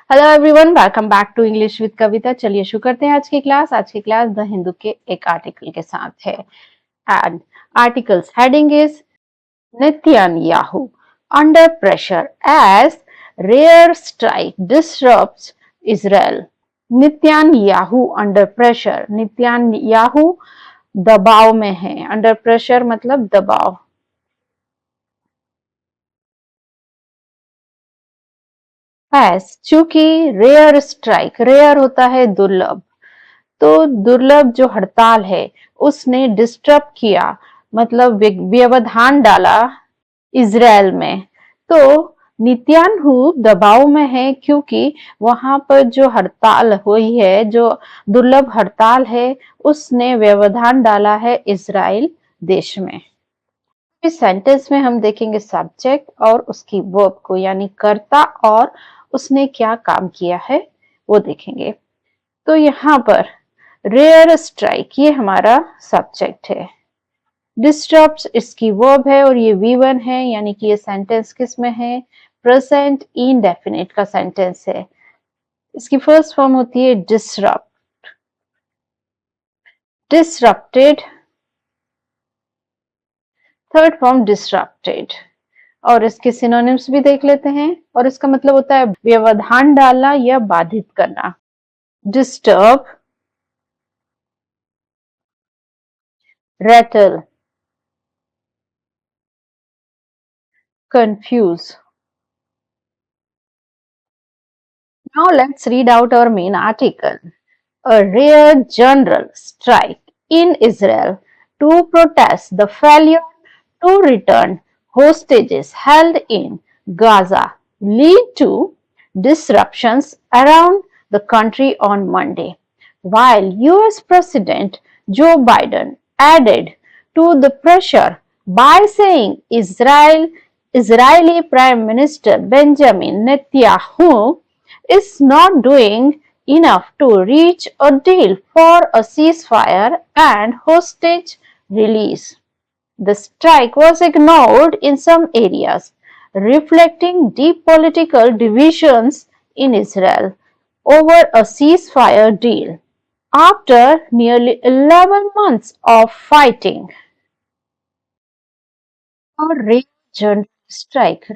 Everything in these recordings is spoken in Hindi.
Hello everyone, welcome back to English with Kavita. चलिए शुरू करते हैं आज की क्लास द हिंदू के एक आर्टिकल के साथ है। And article's heading is Netanyahu under pressure as rare strike disrupts Israel. Netanyahu under pressure, Netanyahu दबाव में है। अंडर प्रेशर मतलब दबाव। एस चूंकि रेयर स्ट्राइक, रेयर होता है दुर्लभ, तो दुर्लभ जो हड़ताल है उसने डिस्टर्ब किया मतलब व्यवधान डाला इजराइल में। तो नेतन्याहू दबाव में है क्योंकि वहां पर जो हड़ताल हुई है, जो दुर्लभ हड़ताल है, उसने व्यवधान डाला है इजराइल देश में। इस सेंटेंस में हम देखेंगे सब्जेक्ट और उसकी वर्ब को, यानी कर्ता और उसने क्या काम किया है वो देखेंगे। तो यहाँ पर रेयर स्ट्राइक ये हमारा सब्जेक्ट है, डिस्टर्ब्स इसकी वर्ब है और ये V1 है, यानी कि ये सेंटेंस किस में है? प्रेजेंट इंडेफिनिट का सेंटेंस है। इसकी फर्स्ट फॉर्म होती है disrupt, disrupted, third form disrupted. और इसके सिनोनिम्स भी देख लेते हैं और इसका मतलब होता है व्यवधान डालना या बाधित करना। Disturb, rattle, confuse. Now let's read out our main article. A rare general strike in Israel to protest the failure to return hostages held in Gaza lead to disruptions around the country on Monday, while US President Joe Biden added to the pressure by saying Israeli Prime Minister Benjamin Netanyahu is not doing enough to reach a deal for a ceasefire and hostage release. The strike was ignored in some areas, reflecting deep political divisions in Israel over a ceasefire deal. After nearly 11 months of fighting, a regional strike,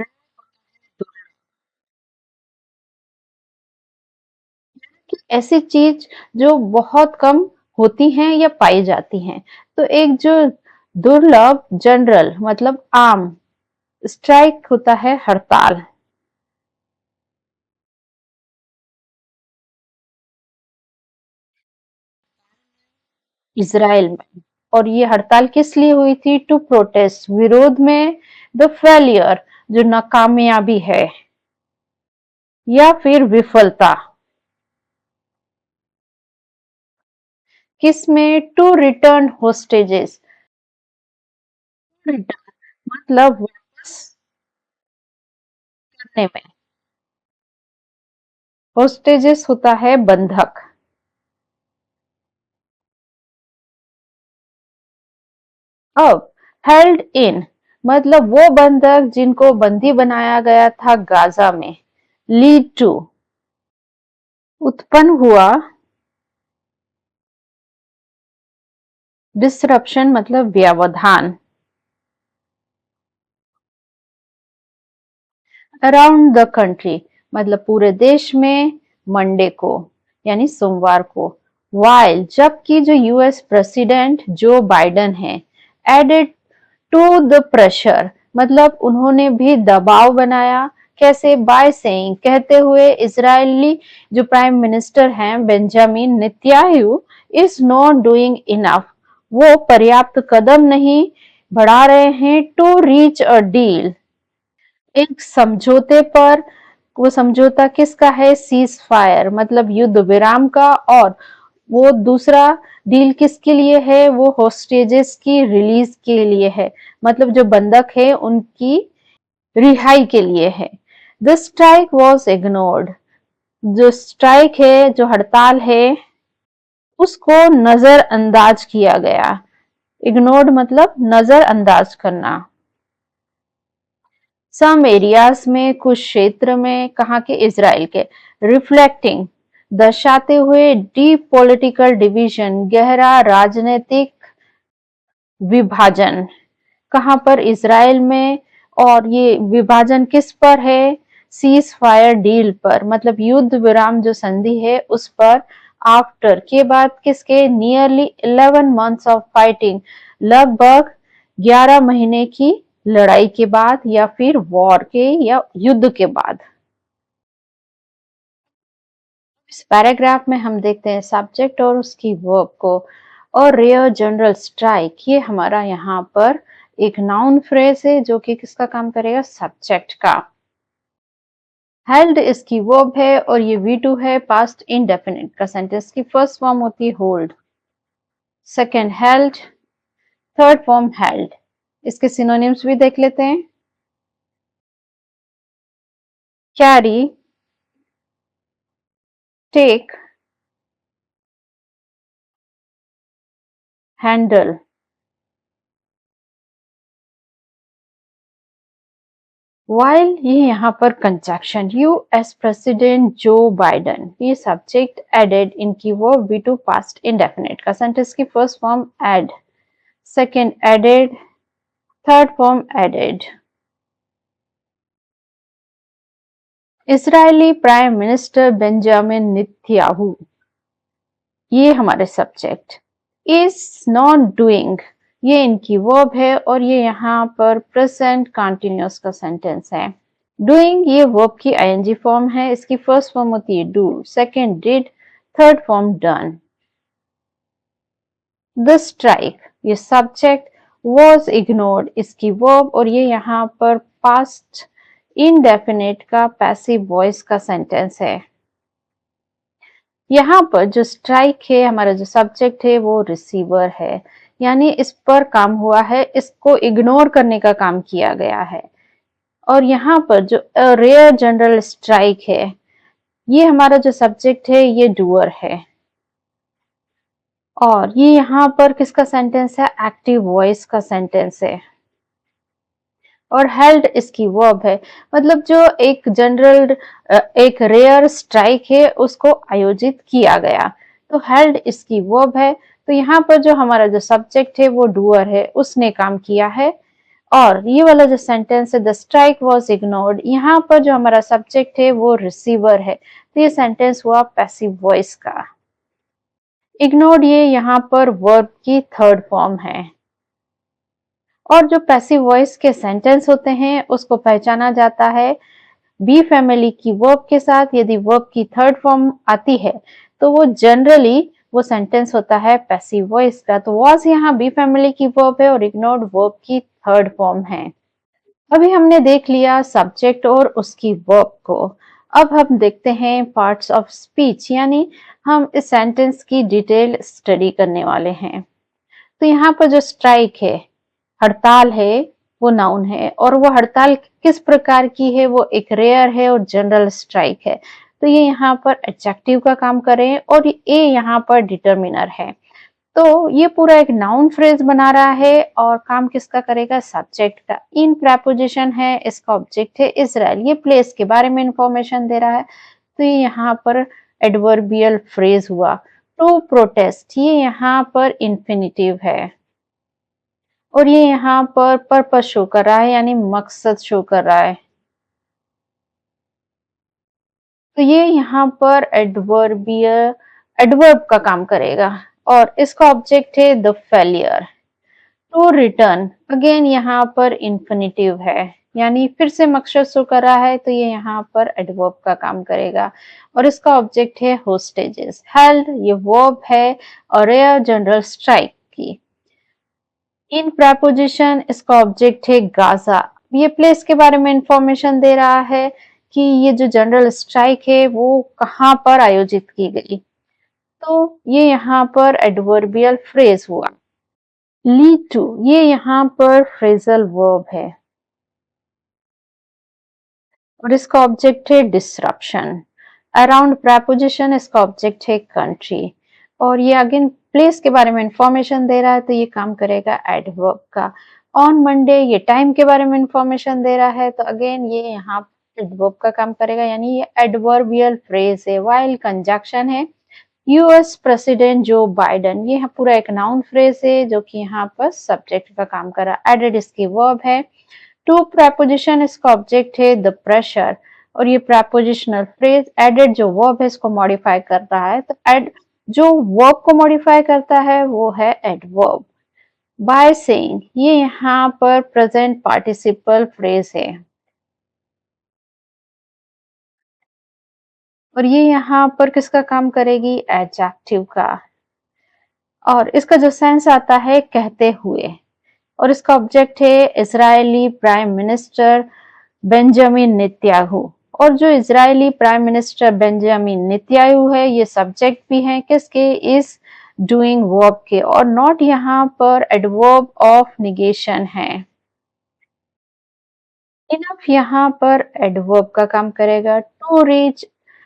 ऐसी चीज जो बहुत कम होती हैं या पाई जाती हैं। तो एक जो दुर्लभ जनरल मतलब आम, स्ट्राइक होता है हड़ताल, इजराइल में। और ये हड़ताल किस लिए हुई थी? टू प्रोटेस्ट, विरोध में, द फेलियर जो नाकामयाबी है या फिर विफलता, किसमें? टू रिटर्न होस्टेजेस, मतलब वापस करने में। होस्टेजेस होता है बंधक। अब हेल्ड इन मतलब वो बंधक जिनको बंदी बनाया गया था गाजा में। लीड टू उत्पन्न हुआ, डिसरप्शन मतलब व्यवधान, अराउंड द कंट्री मतलब पूरे देश में, मंडे को यानी सोमवार को। वाइल जबकि जो यूएस प्रेसिडेंट जो बाइडन है, एडेड टू द प्रेशर मतलब उन्होंने भी दबाव बनाया। कैसे? बाय सेइंग कहते हुए, इजरायली जो प्राइम मिनिस्टर हैं Benjamin Netanyahu is not doing enough, वो पर्याप्त कदम नहीं बढ़ा रहे हैं टू रीच अ डील, एक समझौते पर। वो समझौता किसका है? सीज फायर मतलब युद्ध विराम का। और वो दूसरा डील किसके लिए है? वो होस्टेजेस की रिलीज के लिए है, मतलब जो बंधक है उनकी रिहाई के लिए है। द स्ट्राइक वॉज इग्नोर्ड, जो स्ट्राइक है, जो हड़ताल है, उसको नजरअंदाज किया गया। इग्नोर्ड मतलब नजरअंदाज करना। सम एरियाज में, कुछ क्षेत्र में, कहाँ के, इजराइल के, रिफ्लेक्टिंग, दर्शाते हुए डीप पॉलिटिकल डिवीजन, गहरा राजनीतिक विभाजन, कहाँ पर, इजराइल में। और ये विभाजन किस पर है, सीज फायर डील पर, मतलब युद्ध विराम जो संधि है उस पर, आफ्टर के बाद, किसके, नियरली 11 मंथ्स ऑफ फाइटिंग, लगभग 11 महीने की लड़ाई के बाद, या फिर वॉर के या युद्ध के बाद। इस पैराग्राफ में हम देखते हैं सब्जेक्ट और उसकी वर्ब को। और रेयर जनरल स्ट्राइक, ये हमारा यहाँ पर एक नाउन फ्रेज है जो कि किसका काम करेगा, सब्जेक्ट का। हेल्ड इसकी वर्ब है और ये V2 है, पास्ट इंडेफिनिट का। सेंटेंस की फर्स्ट फॉर्म होती है hold, second held, third form held. इसके सिनोनिम्स भी देख लेते हैं। Carry, take, handle. वाइल, ये यहाँ पर conjunction, US president Joe Biden, ये सब्जेक्ट एडेड, इनकी वर्ब V2 पास्ट इंडेफिनिट का। सेंटेंस की first form add, second added, third form added. Israeli prime minister Benjamin Netanyahu, ये हमारे सब्जेक्ट। इज नॉट डूइंग, ये इनकी वर्ब है और ये यहाँ पर प्रेजेंट कंटिन्यूअस का सेंटेंस है। डूइंग, ये वर्ब की आईएनजी फॉर्म है, इसकी फर्स्ट फॉर्म होती है do, second did, third form done. The strike, ये सब्जेक्ट, वॉज इग्नोर्ड, इसकी वर्ब, और ये यहाँ पर पास्ट इनडेफिनिट का पैसिव वॉइस का सेंटेंस है। यहाँ पर जो स्ट्राइक है, हमारा जो सब्जेक्ट है वो रिसीवर है, यानी इस पर काम हुआ है, इसको इग्नोर करने का काम किया गया है। और यहाँ पर जो रेयर जनरल स्ट्राइक है, ये हमारा जो सब्जेक्ट है ये डूअर है। और ये यहाँ पर किसका सेंटेंस है, एक्टिव वॉइस का सेंटेंस है। और हेल्ड इसकी वर्ब है, मतलब जो एक जनरल, एक रेयर स्ट्राइक है उसको आयोजित किया गया, तो हेल्ड इसकी वर्ब है। तो यहाँ पर जो हमारा जो सब्जेक्ट है वो डूअर है, उसने काम किया है। और ये वाला जो सेंटेंस है, द स्ट्राइक वॉज इग्नोर्ड, यहाँ पर जो हमारा सब्जेक्ट है वो रिसीवर है, तो ये सेंटेंस हुआ पैसिव वॉइस का। इग्नोर्ड, ये यहाँ पर वर्ब की थर्ड फॉर्म है। और जो पैसिव वॉइस के सेंटेंस होते हैं उसको पहचाना जाता है बी फैमिली की वर्ब के साथ। यदि वर्ब की थर्ड फॉर्म आती है तो वो जनरली वो सेंटेंस होता है पैसिव वॉइस का। तो वॉज यहाँ बी फैमिली की वर्ब है और इग्नोर्ड वर्ब की थर्ड फॉर्म है। अभी हमने देख लिया सब्जेक्ट और उसकी वर्ब को। अब हम देखते हैं पार्ट्स ऑफ स्पीच, यानी हम इस सेंटेंस की डिटेल स्टडी करने वाले हैं। तो यहाँ पर जो स्ट्राइक है, हड़ताल है, वो नाउन है, और वो हड़ताल किस प्रकार की है, वो एक रेयर है और जनरल स्ट्राइक है। तो ये यहाँ पर एडजेक्टिव का काम करें और ये यहाँ पर डिटर्मिनर है। तो ये पूरा एक नाउन फ्रेज बना रहा है और काम किसका करेगा, सब्जेक्ट का। इन प्रेपोजिशन है, इसका ऑब्जेक्ट है इजराइल, ये प्लेस के बारे में इंफॉर्मेशन दे रहा है। तो ये यहाँ पर एडवर्बियल फ्रेज हुआ। टू प्रोटेस्ट, ये यहाँ पर इंफिनिटिव है और ये यहाँ पर पर्पस शो कर रहा है, यानी मकसद शो कर रहा है। तो ये यहाँ पर एडवर्ब का काम करेगा और इसका ऑब्जेक्ट है the failure. To return, again यहाँ पर इंफिनिटिव है, यानी फिर से मकसद शो कर रहा है, तो ये यहाँ पर एडवर्ब का काम करेगा और इसका ऑब्जेक्ट है होस्टेजेस। हेल्ड, ये वर्ब है और रेयर जनरल स्ट्राइक की। इन प्रेपोजिशन, इसका ऑब्जेक्ट है गाजा, ये प्लेस के बारे में इंफॉर्मेशन दे रहा है कि ये जो जनरल स्ट्राइक है वो कहाँ पर आयोजित की गई। तो ये यहाँ पर एडवर्बियल फ्रेज हुआ। लीड टू, ये यहाँ पर फ्रेजल वर्ब है और इसका ऑब्जेक्ट है डिसरप्शन। अराउंड प्रेपोजिशन, इसका ऑब्जेक्ट है कंट्री और ये अगेन प्लेस के बारे में इंफॉर्मेशन दे रहा है, तो ये काम करेगा एडवर्ब का। ऑन मंडे ये टाइम के बारे में इंफॉर्मेशन दे रहा है, तो अगेन ये यहाँ एडवर्ब का काम करेगा, यानी ये एडवर्बियल फ्रेज है। वाइल कंजक्शन है यूएस प्रेसिडेंट जो बाइडन, ये यहाँ पूरा एक नाउन फ्रेज है जो कि यहाँ पर सब्जेक्ट का काम कर रहा है। एडेड इसकी वर्ब है। टू प्रेपोजिशन इसका ऑब्जेक्ट है द प्रेशर, और ये प्रेपोजिशनल फ्रेज एडेड जो वर्ब है इसको मॉडिफाई कर रहा है, तो एड जो वर्ब को मॉडिफाई करता है वो है एडवर्ब। बाय सेइंग ये यहाँ पर प्रेजेंट पार्टिसिपल फ्रेज है, और ये यहाँ पर किसका काम करेगी, एडजेक्टिव का। और इसका जो सेंस आता है कहते हुए, और इसका ऑब्जेक्ट है Israeli prime minister Benjamin Netanyahu. और जो Israeli prime minister Benjamin Netanyahu है ये सब्जेक्ट भी है किसके, इस डूइंग वर्ब के, और नॉट यहाँ पर एडवर्ब ऑफ निगेशन है। इनफ यहाँ पर एडवर्ब का काम करेगा। टू रीच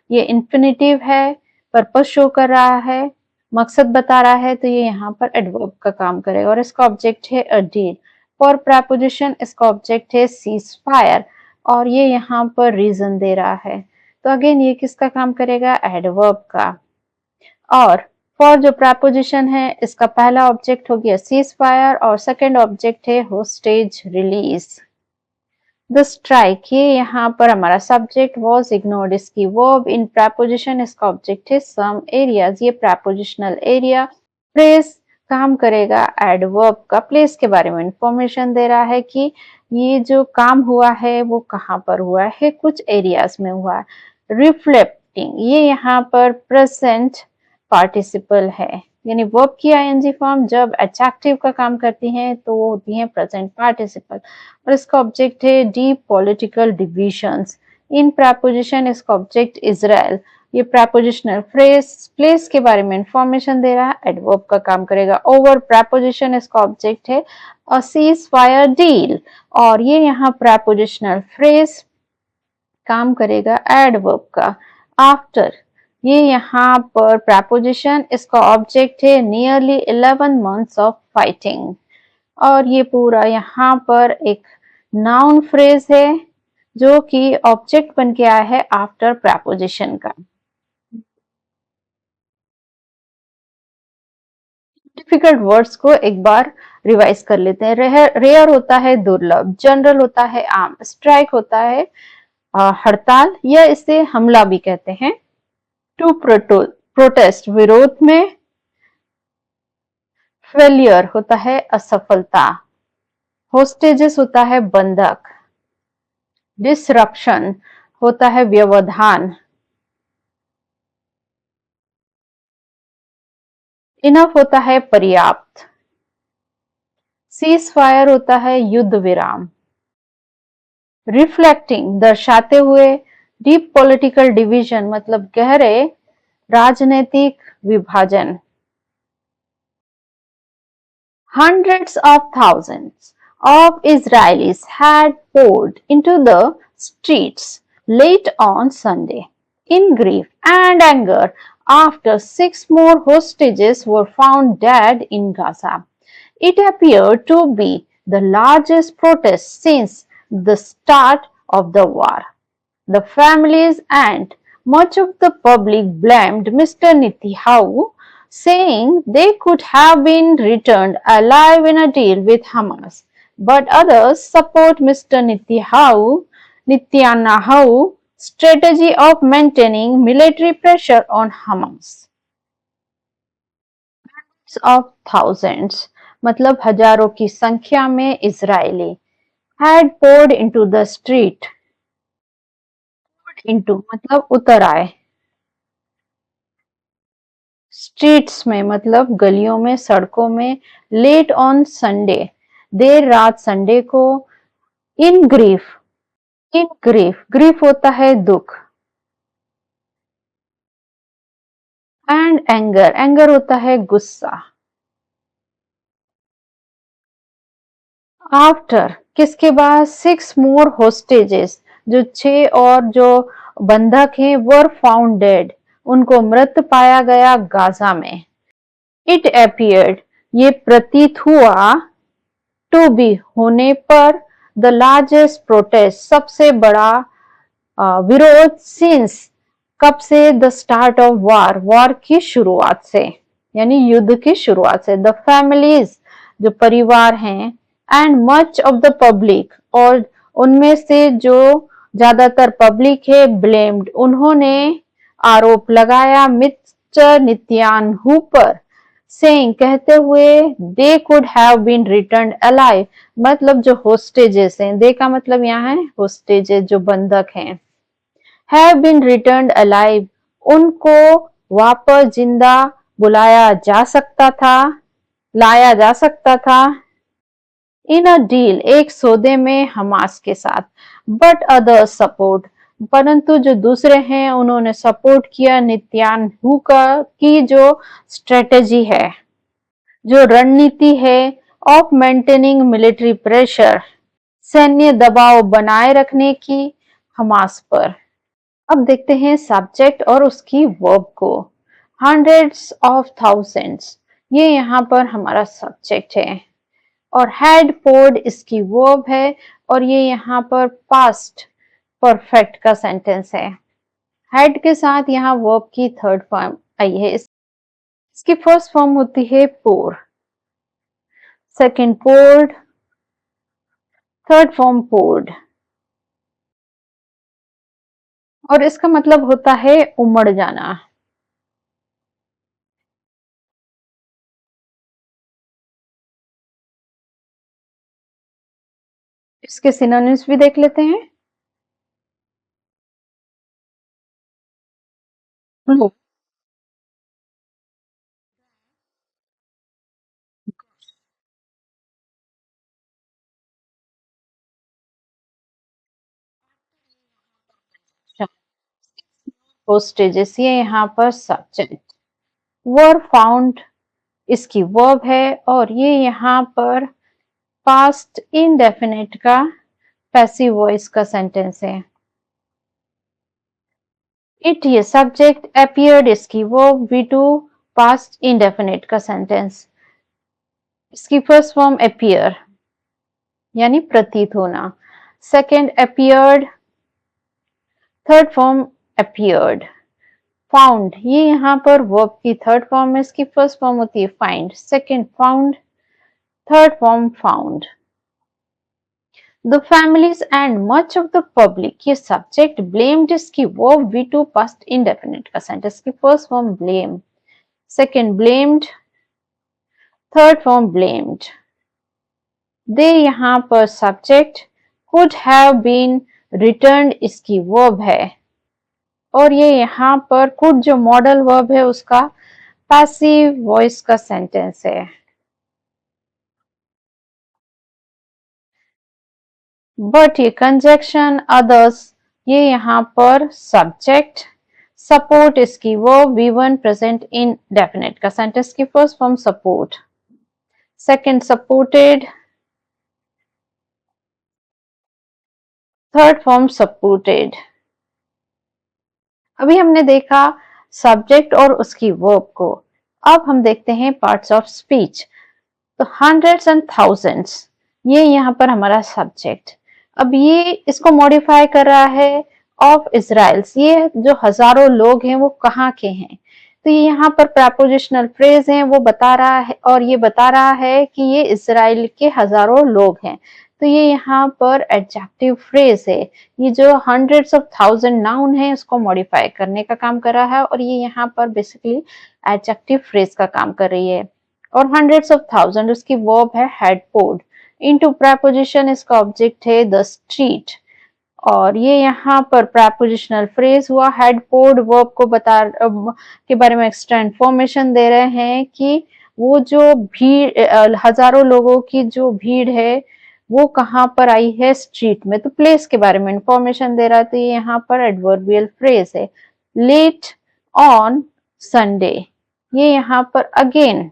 ये इन्फिनिटिव है, पर्पस शो कर रहा है, मकसद बता रहा है, तो ये यहाँ पर एडवर्ब का काम करेगा, और इसका ऑब्जेक्ट है अ डील। फॉर प्रपोजिशन इसका ऑब्जेक्ट है सीज फायर, और ये यहाँ पर रीजन दे रहा है, तो अगेन ये किसका काम करेगा, एडवर्ब का। और फॉर जो प्रपोजिशन है इसका पहला ऑब्जेक्ट हो गया सीज फायर, और सेकेंड ऑब्जेक्ट है होस्टेज रिलीज। द स्ट्राइक ये यहाँ पर हमारा सब्जेक्ट वॉज इग्नोर्ड, इसकी वर्ब। इन प्रपोजिशन इसका ऑब्जेक्ट है सम एरियाज, ये प्रपोजिशनल एरिया। प्लेस काम करेगा एडवर्ब का, प्लेस के बारे में इंफॉर्मेशन दे रहा है कि ये जो काम हुआ है वो कहाँ पर हुआ है, कुछ एरियाज में हुआ है। रिफ्लेक्टिंग ये यहाँ पर प्रेजेंट पार्टिसिपल है, यानी वर्ब की आईएनजी फॉर्म जब एडजेक्टिव का काम करती हैं तो वो होती हैं प्रेजेंट पार्टिसिपल, और इसका ऑब्जेक्ट है डीप पॉलिटिकल डिविजन्स। इन प्रपोजिशन इसका ऑब्जेक्ट इजराइल, ये प्रपोजिशनल फ्रेज प्लेस के बारे में इंफॉर्मेशन दे रहा है, एडवर्ब का काम करेगा। ओवर प्रपोजिशन इसका ऑब्जेक्ट है अ सीज फायर डील, और ये यहाँ प्रपोजिशनल फ्रेज काम करेगा एडवर्ब का। आफ्टर ये यहाँ पर प्रपोजिशन इसका ऑब्जेक्ट है नियरली 11 months ऑफ फाइटिंग, और ये पूरा यहाँ पर एक नाउन फ्रेज है जो कि ऑब्जेक्ट बन के आया है आफ्टर प्रपोजिशन का। डिफिकल्ट वर्ड्स को एक बार रिवाइज कर लेते हैं। रेयर होता है दुर्लभ, जनरल होता है आम, स्ट्राइक होता है हड़ताल या इसे हमला भी कहते हैं। टू प्रोटेस्ट विरोध में। फेलियर होता है असफलता। होस्टेजेस होता है बंधक। डिसरप्शन होता है व्यवधान। इनफ होता है पर्याप्त। सीज फायर होता है युद्ध विराम। रिफ्लेक्टिंग दर्शाते हुए। डीप पॉलिटिकल डिवीजन मतलब गहरे राजनीतिक विभाजन। Hundreds of thousands of Israelis had poured into the streets late on Sunday in grief and anger after 6 more hostages were found dead in Gaza. It appeared to be the largest protest since the start of the war. The families and much of the public blamed Mr. Netanyahu, saying they could have been returned alive in a deal with Hamas. But others support Mr. Netanyahu's strategy of maintaining military pressure on Hamas. Of thousands मतलब हजारों की संख्या में Israeli had poured into the street. into मतलब उतर आए। स्ट्रीट्स में मतलब गलियों में, सड़कों में। लेट ऑन संडे देर रात संडे को। इन ग्रीफ ग्रीफ होता है दुख। एंड एंगर होता है गुस्सा। आफ्टर किसके बाद, 6 more होस्टेजेस जो 6 और जो बंधक हैं वर फाउंड डेड उनको मृत पाया गया गाजा में। इट अपियर्ड ये प्रतीत हुआ टू बी होने पर, द लार्जेस्ट प्रोटेस्ट सबसे बड़ा विरोध, सिंस कब से, the start of war war की शुरुआत से, यानी युद्ध की शुरुआत से, द फैमिलीज जो परिवार हैं, and much of the public और उनमें से जो ज्यादातर पब्लिक है, ब्लेम्ड उन्होंने आरोप लगाया मिस्टर नित्यानहू पर, सेइंग कहते हुए, they could have been return alive, मतलब जो होस्टेजेस हैं, दे का मतलब यहाँ है होस्टेजेस जो बंधक हैं, हैव बीन रिटर्न अलाइव उनको वापस जिंदा बुलाया जा सकता था, लाया जा सकता था, इन अ डील एक सौदे में हमास के साथ, बट अदर्स सपोर्ट परंतु जो दूसरे हैं उन्होंने सपोर्ट किया नित्यानहू का की जो स्ट्रेटेजी है, जो रणनीति है, ऑफ मेंटेनिंग मिलिट्री प्रेशर सैन्य दबाव बनाए रखने की हमास पर। अब देखते हैं सब्जेक्ट और उसकी वर्ब को। हंड्रेड्स ऑफ थाउजेंड्स ये यहाँ पर हमारा सब्जेक्ट है और हैड पोर्ड इसकी वर्ब है और ये यहाँ पर पास्ट परफेक्ट का सेंटेंस है। हैड के साथ यहाँ वर्ब की थर्ड फॉर्म आई है, इसकी फर्स्ट फॉर्म होती है pour, second poured, third form poured और इसका मतलब होता है उमड़ जाना। इसके सिनोनिम्स भी देख लेते हैं। होस्टेजेस ये यहाँ पर सब्जेक्ट, वर फाउंड इसकी वर्ब है और ये यहाँ पर पास्ट इंडेफिनिट का पैसिव वॉइस का सेंटेंस है। इट ये सब्जेक्ट, अपीयर्ड इसकी verb, V two past indefinite का सेंटेंस, इसकी फर्स्ट फॉर्म अपीयर यानी प्रतीत होना, second appeared, third form appeared, found ये यहाँ पर वर्ब की थर्ड फॉर्म है, इसकी फर्स्ट फॉर्म होती है find, second found, third form found. The families and much of the public ये subject blamed इसकी verb V2 past indefinite का sentence की first form blame, second blamed, third form blamed। they यहाँ पर subject, could have been returned इसकी verb है और ये यहाँ पर could जो modal verb है उसका passive voice का sentence है। बट ये कंजक्शन अदर्स ये यहाँ पर सब्जेक्ट, सपोर्ट इसकी verb V1 present in definite का सेंटेंस की first form support, second supported, third form supported. अभी हमने देखा सब्जेक्ट और उसकी वर्ब को, अब हम देखते हैं पार्ट्स ऑफ स्पीच। तो हंड्रेड्स एंड थाउजेंड्स ये यहाँ पर हमारा सब्जेक्ट, अब ये इसको मॉडिफाई कर रहा है ऑफ इजराइल्स, ये जो हजारों लोग हैं वो कहाँ के हैं, तो ये यहाँ पर प्रपोजिशनल फ्रेज है वो बता रहा है और ये बता रहा है कि ये इजराइल के हजारों लोग हैं, तो ये यहाँ पर एडजेक्टिव फ्रेज है, ये जो हंड्रेड्स ऑफ थाउजेंड नाउन है उसको मॉडिफाई करने का काम कर रहा है और ये यहाँ पर बेसिकली एडजेक्टिव फ्रेज का काम कर रही है। और हंड्रेड्स ऑफ थाउजेंड उसकी वर्ब है हैड पोर्ड, इनटू प्रपोजिशन इसका ऑब्जेक्ट है द स्ट्रीट और ये यहाँ पर प्रपोजिशनल फ्रेज हुआ। हैड पोर्ड वर्ब को के बारे में एक्स्ट्रा इंफॉर्मेशन दे रहे हैं कि वो जो भीड़ हजारों लोगों की जो भीड़ है वो कहाँ पर आई है, स्ट्रीट में, तो प्लेस के बारे में इंफॉर्मेशन दे रहा है, तो ये यहाँ पर एडवर्बियल फ्रेज है। लेट ऑन संडे ये यहाँ पर अगेन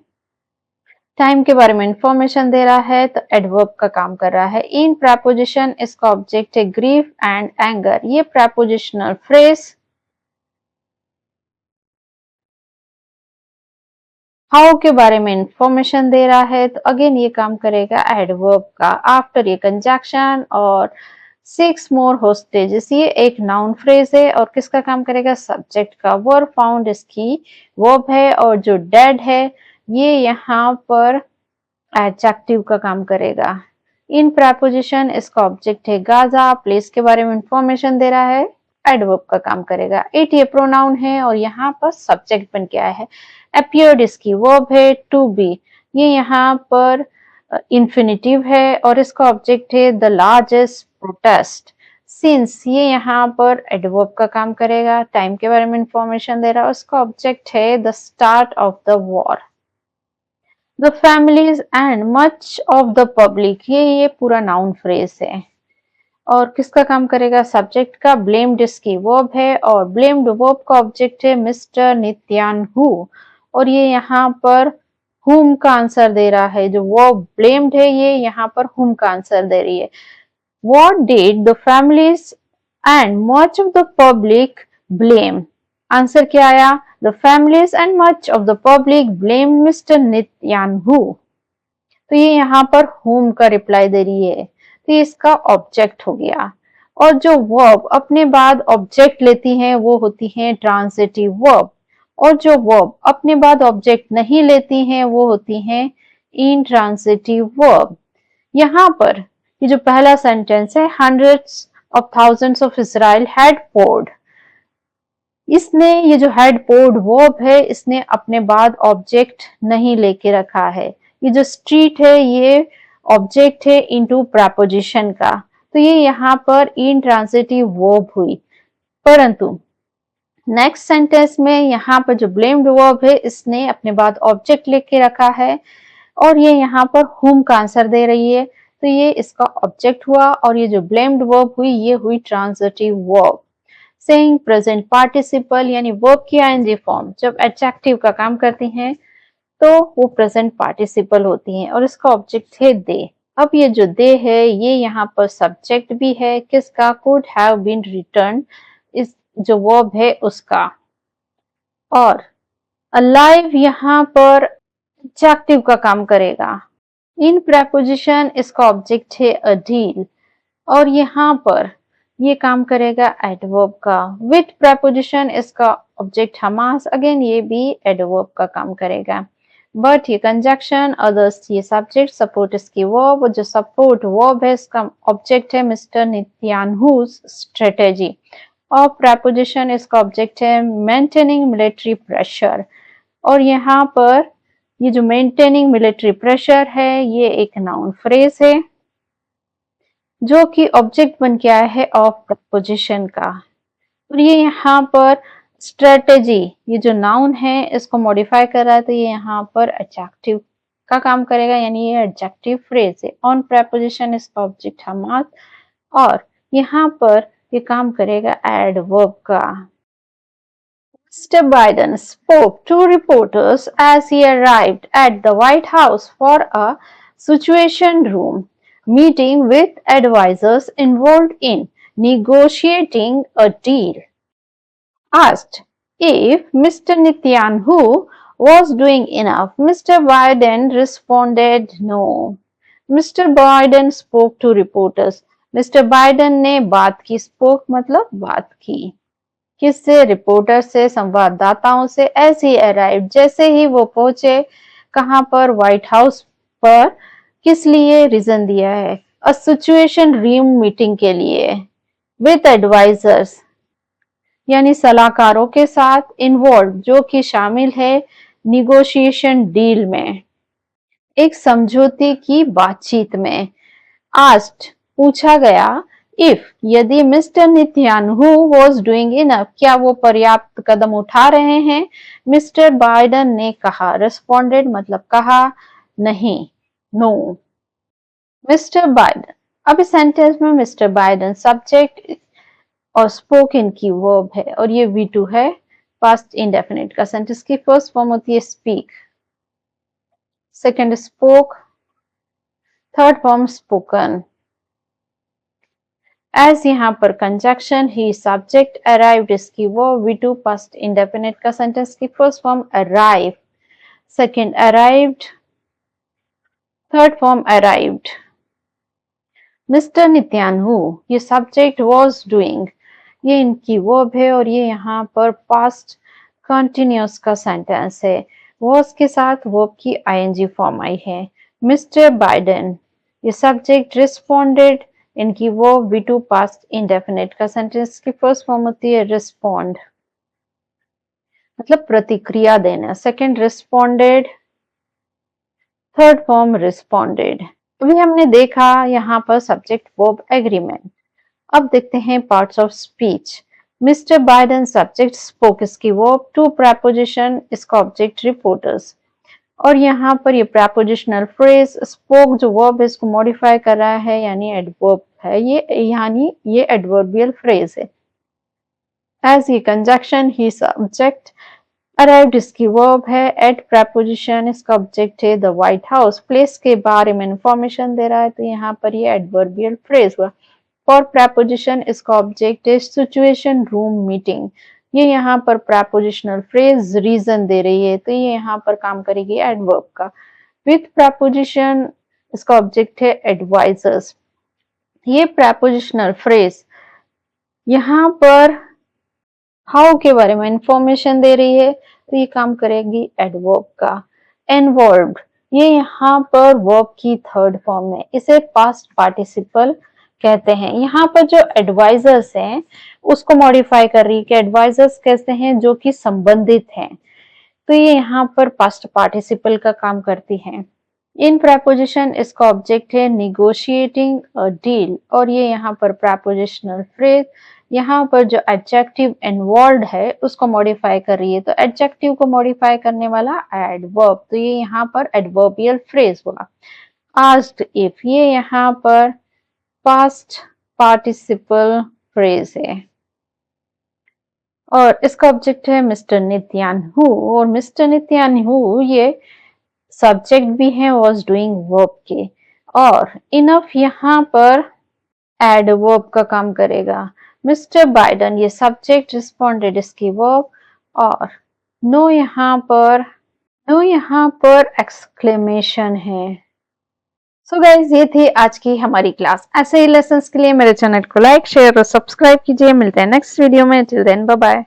टाइम के बारे में इंफॉर्मेशन दे रहा है तो एडवर्ब का काम कर रहा है। इन प्रपोजिशन इसका ऑब्जेक्ट है ग्रीफ एंड एंगर, ये प्रपोजिशनल फ्रेज हाउ के बारे में इंफॉर्मेशन दे रहा है, तो अगेन ये काम करेगा एडवर्ब का आफ्टर ये कंजक्शन और 6 मोर होस्टेजेस। ये एक नाउन फ्रेज है और किसका काम करेगा, सब्जेक्ट का। वर फाउंड इसकी वर्ब है और जो डेड है ये यहाँ पर एडजेक्टिव का काम करेगा। इन प्रेपोजिशन इसका ऑब्जेक्ट है गाजा, प्लेस के बारे में इंफॉर्मेशन दे रहा है, एडवर्ब का काम करेगा। इट ये प्रोनाउन है और यहाँ पर सब्जेक्ट बन के आया है। अपीयर्ड इसकी वर्ब है, टू बी ये यहाँ पर इंफिनिटिव है और इसका ऑब्जेक्ट है द लार्जेस्ट प्रोटेस्ट। सिंस ये यहाँ पर एडवर्ब का काम करेगा। टाइम के बारे में इंफॉर्मेशन दे रहा है, उसका ऑब्जेक्ट है the start of the war. The families and much of the public ये पूरा नाउन फ्रेज है और किसका काम करेगा, सब्जेक्ट का। ब्लेम्ड इसकी वर्ब है और ब्लेम्ड वर्ब का ऑब्जेक्ट है मिस्टर नित्यानहू और ये यहाँ पर हुम का आंसर दे रहा है। जो वर्ब ब्लेम्ड है ये यहाँ पर हुम का आंसर दे रही है। What did the families and much of the public blame, answer क्या आया, the families and much of the public blame mister Netanyahu. तो ये यहाँ पर whom का रिप्लाई दे रही है, तो ये इसका ऑब्जेक्ट हो गया। और जो वर्ब अपने बाद ऑब्जेक्ट लेती हैं वो होती हैं ट्रांजिटिव वर्ब और जो वर्ब अपने बाद ऑब्जेक्ट नहीं लेती हैं वो होती हैं इंट्रांजिटिव वर्ब। यहाँ पर ये जो पहला सेंटेंस है, hundreds of thousands of Israel had poured, इसने ये जो हैड पोर्ड वर्ब है इसने अपने बाद ऑब्जेक्ट नहीं लेके रखा है। ये जो स्ट्रीट है ये ऑब्जेक्ट है इनटू प्रेपोजिशन का, तो ये यहाँ पर इंट्रांजिटिव वर्ब हुई। परंतु नेक्स्ट सेंटेंस में यहाँ पर जो ब्लेम्ड वर्ब है इसने अपने बाद ऑब्जेक्ट लेके रखा है और ये यहाँ पर whom का आंसर दे रही है, तो ये इसका ऑब्जेक्ट हुआ और ये जो ब्लेम्ड वर्ब हुई ये हुई transitive verb. Saying present participle यानी वर्ब की आईएनजी फॉर्म जब एडजेक्टिव का काम करती हैं तो वो प्रेजेंट पार्टिसिपल होती हैं और इसका ऑब्जेक्ट है दे। अब ये जो दे है ये यहाँ पर सब्जेक्ट भी है किसका, कुड हैव बीन रिटर्न इस जो वर्ब है उसका। और अलाइव यहाँ पर एडजेक्टिव का काम करेगा। इन प्रेपोजिशन इसका ऑब्जेक्ट है अ डील और यहाँ पर ये काम करेगा एडवर्ब का। विथ प्रेपोजिशन इसका ऑब्जेक्ट हमास, अगेन ये भी एडवर्ब का काम करेगा। बट ये कंजक्शन, अदर्स ये सब्जेक्ट, सपोर्ट इसकी वर्ब और जो सपोर्ट वर्ब है इसका ऑब्जेक्ट है मिस्टर नित्यानहूज स्ट्रेटेजी और प्रेपोजिशन इसका ऑब्जेक्ट है मेंटेनिंग मिलिट्री प्रेशर। और यहाँ पर ये जो मेंटेनिंग मिलिट्री प्रेशर है ये एक नाउन फ्रेज है जो कि ऑब्जेक्ट बन के आया है ऑफ प्रपोजिशन का। और ये यहाँ पर स्ट्रेटेजी ये जो नाउन है इसको मॉडिफाई कर रहा है, तो ये यहाँ पर एडजेक्टिव का काम करेगा यानी ये एडजेक्टिव फ्रेज है। ऑन प्रपोजिशन इसका ऑब्जेक्ट हमास और यहाँ पर ये काम करेगा एडवर्ब का। Mr. Biden spoke to reporters as he arrived at the White House for a Situation Room meeting with advisors involved in negotiating a deal. Asked if Mr. Netanyahu was doing enough, Mr. Biden responded no. Mr. Biden spoke to reporters. Mr. Biden ने बात की, spoke मतलब बात की, किससे, रिपोर्टर से, संवाददाताओं से। एज ही अराइव जैसे ही वो पहुंचे, कहां पर, व्हाइट हाउस पर। किस लिए, रीजन दिया है, अ सिचुएशन रूम मीटिंग के लिए। विद एडवाइजर्स यानी सलाहकारों के साथ, इन्वॉल्व जो कि शामिल है, निगोशिएशन डील में, एक समझौते की बातचीत में। आस्क्ड पूछा गया, इफ यदि मिस्टर नित्यानहू वॉज डूइंग इनफ क्या वो पर्याप्त कदम उठा रहे हैं। मिस्टर बाइडन ने कहा, रिस्पोंडेड मतलब कहा, नहीं, नो। मिस्टर बाइडन, अब इस सेंटेंस में मिस्टर बाइडन सब्जेक्ट और स्पोकन की वर्ब है और ये V2 है, पास्ट इंडेफिनिट का। सेंटेंस की फर्स्ट फॉर्म होती है speak, second spoke, third form spoken. As यहाँ पर कंजक्शन ही सब्जेक्ट, अराइव्ड इसकी वर्ब, V2 पास्ट इंडेफिनिट का। सेंटेंस की first form arrive, second arrived, third form arrived. Mr. Nityanhu, ये subject was doing, ये इनकी वर्ब है और ये यहाँ पर past continuous का सेंटेंस है। was के साथ वर्ब की ing फॉर्म आई है। Mr. Biden, ये सब्जेक्ट responded, इनकी वर्ब V2 past indefinite का सेंटेंस की फर्स्ट फॉर्म होती है respond, मतलब प्रतिक्रिया देना। Second responded, third form responded। अभी हमने देखा यहाँ पर सब्जेक्ट वर्ब एग्रीमेंट। अब देखते हैं parts of speech. Mister Biden subject, spoke इसकी वर्ब, टू प्रेपोजिशन इसका ऑब्जेक्ट रिपोर्टर्स। और यहाँ पर ये प्रेपोजिशनल फ्रेज, स्पोक जो वर्ब है इसको मॉडिफाई कर रहा है यानी एडवर्ब है ये, यानी ये एडवर्बियल फ्रेज है। एज ये कंजक्शन, ही सब्जेक्ट, अराइव्ड इसकी वर्ब है, एट प्रेपोजिशन इसका ऑब्जेक्ट है, द व्हाइट हाउस प्लेस के बारे में इंफॉर्मेशन दे रहा है तो यहाँ पर ये एडवर्बियल फ्रेज हुआ। फॉर प्रेपोजिशन इसका ऑब्जेक्ट है, सिचुएशन, रूम, मीटिंग, ये यहाँ पर प्रेपोजिशनल फ्रेज रीजन दे रही है तो ये यहाँ पर काम करेगी एडवर्ब का। विथ प्रेपोजिशन इसका ऑब्जेक्ट है एडवाइजर्स, ये प्रेपोजिशनल फ्रेज यहाँ पर हाउ के बारे में इंफॉर्मेशन दे रही है तो ये काम करेगी एडवर्ब का। इन्वॉल्व्ड, ये यहाँ पर वर्ब की थर्ड फॉर्म है, इसे पास्ट पार्टिसिपल कहते हैं। यहाँ पर जो एडवाइजर्स हैं उसको मॉडिफाई कर रही है कि एडवाइजर्स कहते हैं जो कि संबंधित हैं, तो ये यहाँ पर पास्ट पार्टिसिपल का काम करती हैं। इन प्रेपोजिशन इसका ऑब्जेक्ट है निगोशिएटिंग अ डील और ये यहाँ पर प्रेपोजिशनल फ्रेज, यहाँ पर जो एडजेक्टिव इन्वॉल्व्ड है उसको मॉडिफाई कर रही है तो एडजेक्टिव को मॉडिफाई करने वाला एडवर्ब, तो ये यहाँ पर एडवर्बियल फ्रेज हुआ। आस्क्ड इफ, ये यहाँ पर पास्ट पार्टिसिपल फ्रेज है और इसका ऑब्जेक्ट है मिस्टर नित्यानहू और मिस्टर नित्यानहू ये सब्जेक्ट भी है वाज डूइंग वर्ब के, और इनफ यहाँ पर एडवर्ब का काम करेगा। मिस्टर बाइडन ये सब्जेक्ट, रिस्पॉन्डेड इसकी वर्ब, और नो यहाँ पर एक्सक्लेमेशन है। सो गाइज ये थी आज की हमारी क्लास। ऐसे ही लेसन्स के लिए मेरे चैनल को लाइक, शेयर और सब्सक्राइब कीजिए। मिलते हैं नेक्स्ट वीडियो में। Till then bye bye.